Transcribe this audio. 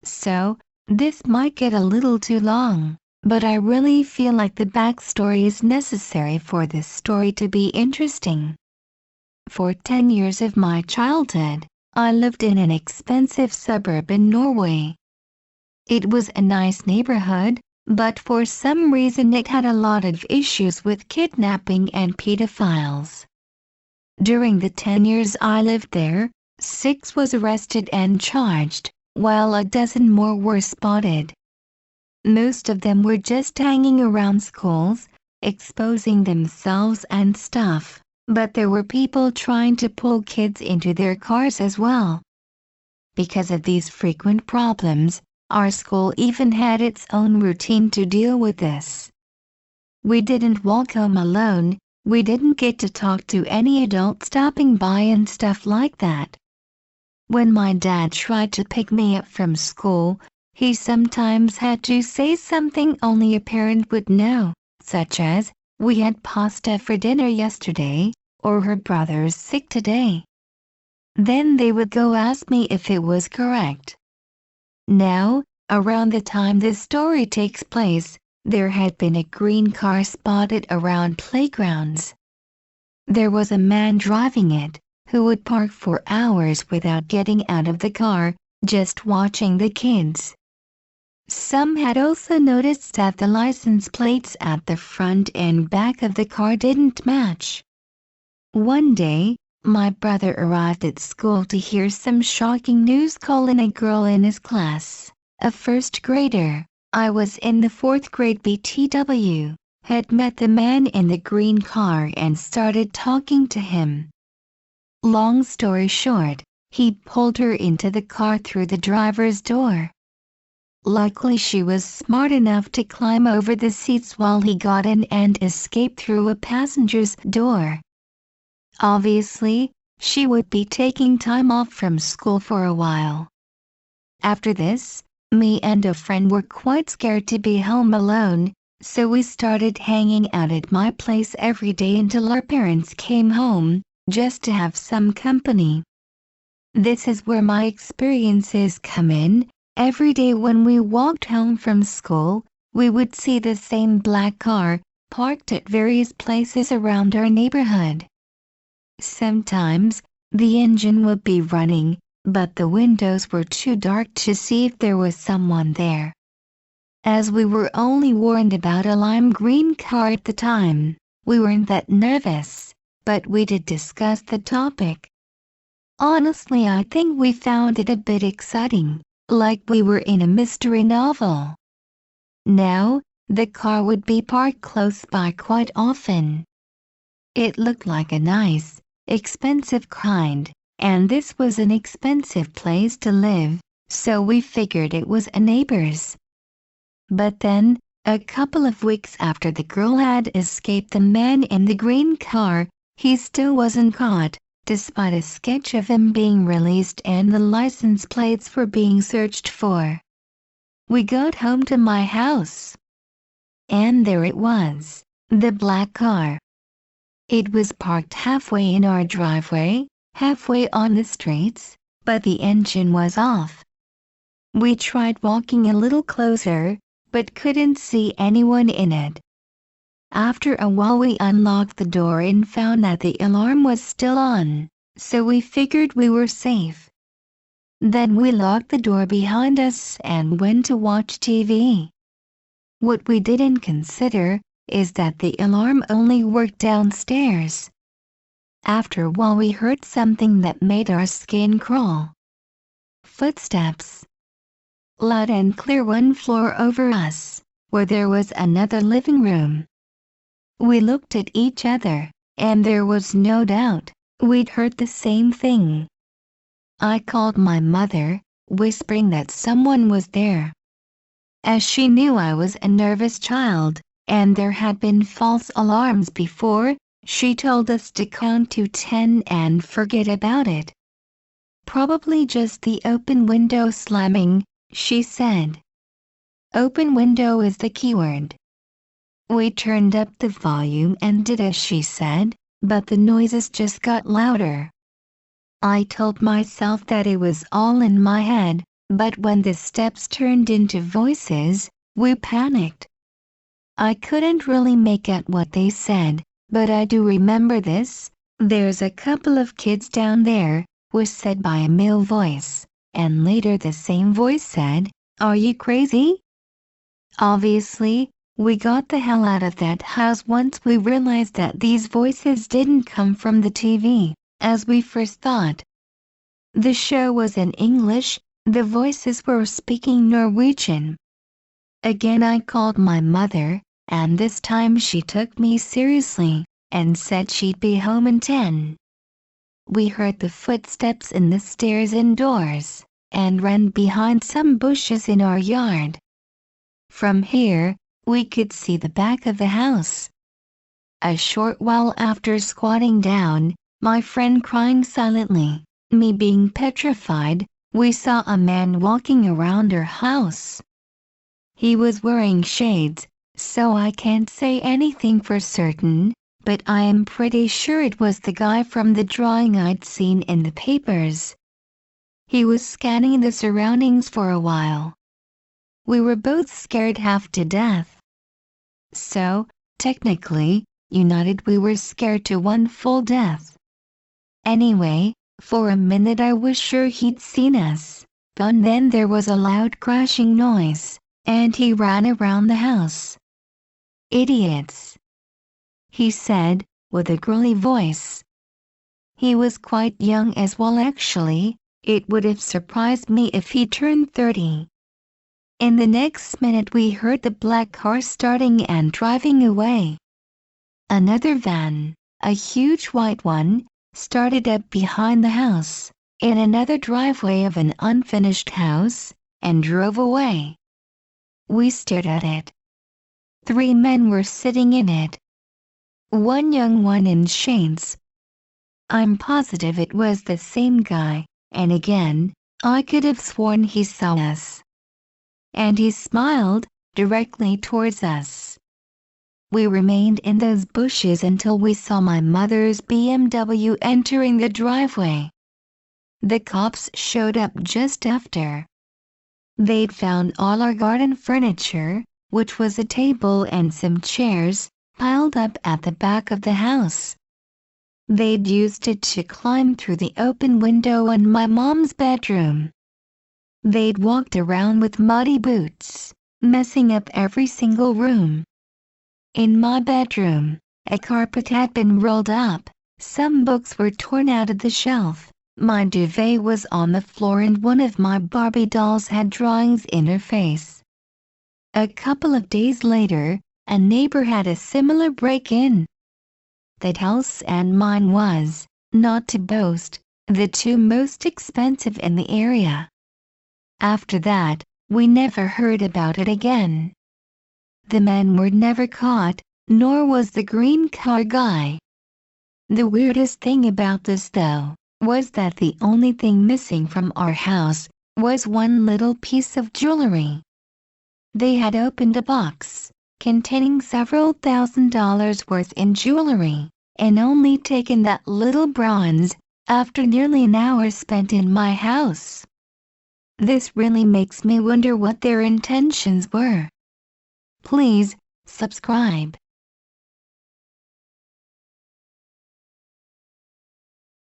So, this might get a little too long, but I really feel like the backstory is necessary for this story to be interesting. For 10 years of my childhood, I lived in an expensive suburb in Norway. It was a nice neighborhood, but for some reason it had a lot of issues with kidnapping and pedophiles. During the 10 years I lived there, 6 was arrested and charged, while a dozen more were spotted. Most of them were just hanging around schools, exposing themselves and stuff, but there were people trying to pull kids into their cars as well. Because of these frequent problems, our school even had its own routine to deal with this. We didn't walk home alone, we didn't get to talk to any adult stopping by and stuff like that. When my dad tried to pick me up from school, he sometimes had to say something only a parent would know, such as, "We had pasta for dinner yesterday," or "Her brother's sick today." Then they would go ask me if it was correct. Now, around the time this story takes place, there had been a green car spotted around playgrounds. There was a man driving it, who would park for hours without getting out of the car, just watching the kids. Some had also noticed that the license plates at the front and back of the car didn't match. One day, my brother arrived at school to hear some shocking news calling a girl in his class, a first grader, I was in the 4th grade BTW, had met the man in the green car and started talking to him. Long story short, he pulled her into the car through the driver's door. Luckily she was smart enough to climb over the seats while he got in and escape through a passenger's door. Obviously, she would be taking time off from school for a while. After this, me and a friend were quite scared to be home alone, so we started hanging out at my place every day until our parents came home, just to have some company. This is where my experiences come in. Every day when we walked home from school, we would see the same black car, parked at various places around our neighborhood. Sometimes, the engine would be running, but the windows were too dark to see if there was someone there. As we were only warned about a lime green car at the time, we weren't that nervous, but we did discuss the topic. Honestly, I think we found it a bit exciting, like we were in a mystery novel. Now, the car would be parked close by quite often. It looked like a nice, expensive kind, and this was an expensive place to live, so we figured it was a neighbor's. But then, a couple of weeks after the girl had escaped the man in the green car, he still wasn't caught, despite a sketch of him being released and the license plates were being searched for. We got home to my house. And there it was, the black car. It was parked halfway in our driveway, halfway on the streets, but the engine was off. We tried walking a little closer, but couldn't see anyone in it. After a while we unlocked the door and found that the alarm was still on, so we figured we were safe. Then we locked the door behind us and went to watch TV. What we didn't consider is that the alarm only worked downstairs. After a while we heard something that made our skin crawl. Footsteps. Loud and clear, one floor over us, where there was another living room. We looked at each other, and there was no doubt, we'd heard the same thing. I called my mother, whispering that someone was there. As she knew I was a nervous child, and there had been false alarms before, she told us to count to 10 and forget about it. Probably just the open window slamming, she said. Open window is the keyword. We turned up the volume and did as she said, but the noises just got louder. I told myself that it was all in my head, But when the steps turned into voices, we panicked. I couldn't really make out what they said, but I do remember this: "There's a couple of kids down there," was said by a male voice, and later the same voice said, "Are you crazy?" Obviously, we got the hell out of that house once we realized that these voices didn't come from the TV, as we first thought. The show was in English, the voices were speaking Norwegian. Again I called my mother, and this time she took me seriously, and said she'd be home in 10. We heard the footsteps in the stairs indoors, and ran behind some bushes in our yard. From here, we could see the back of the house. A short while after squatting down, my friend crying silently, me being petrified, we saw a man walking around our house. He was wearing shades, so I can't say anything for certain, but I am pretty sure it was the guy from the drawing I'd seen in the papers. He was scanning the surroundings for a while. We were both scared half to death. So, technically, united we were scared to one full death. Anyway, for a minute I was sure he'd seen us, but then there was a loud crashing noise, and he ran around the house. "Idiots," he said, with a girly voice. He was quite young as well actually, it would have surprised me if he turned 30. In the next minute we heard the black car starting and driving away. Another van, a huge white one, started up behind the house, in another driveway of an unfinished house, and drove away. We stared at it. 3 men were sitting in it. One young one in shades. I'm positive it was the same guy, and again, I could have sworn he saw us. And he smiled, directly towards us. We remained in those bushes until we saw my mother's BMW entering the driveway. The cops showed up just after. They'd found all our garden furniture, which was a table and some chairs, piled up at the back of the house. They'd used it to climb through the open window in my mom's bedroom. They'd walked around with muddy boots, messing up every single room. In my bedroom, a carpet had been rolled up, some books were torn out of the shelf, my duvet was on the floor and one of my Barbie dolls had drawings in her face. A couple of days later, a neighbor had a similar break-in. That house and mine was, not to boast, the 2 most expensive in the area. After that, we never heard about it again. The men were never caught, nor was the green car guy. The weirdest thing about this though, was that the only thing missing from our house, was one little piece of jewelry. They had opened a box, containing several $1,000s worth in jewelry, and only taken that little bronze, after nearly an hour spent in my house. This really makes me wonder what their intentions were. Please, subscribe.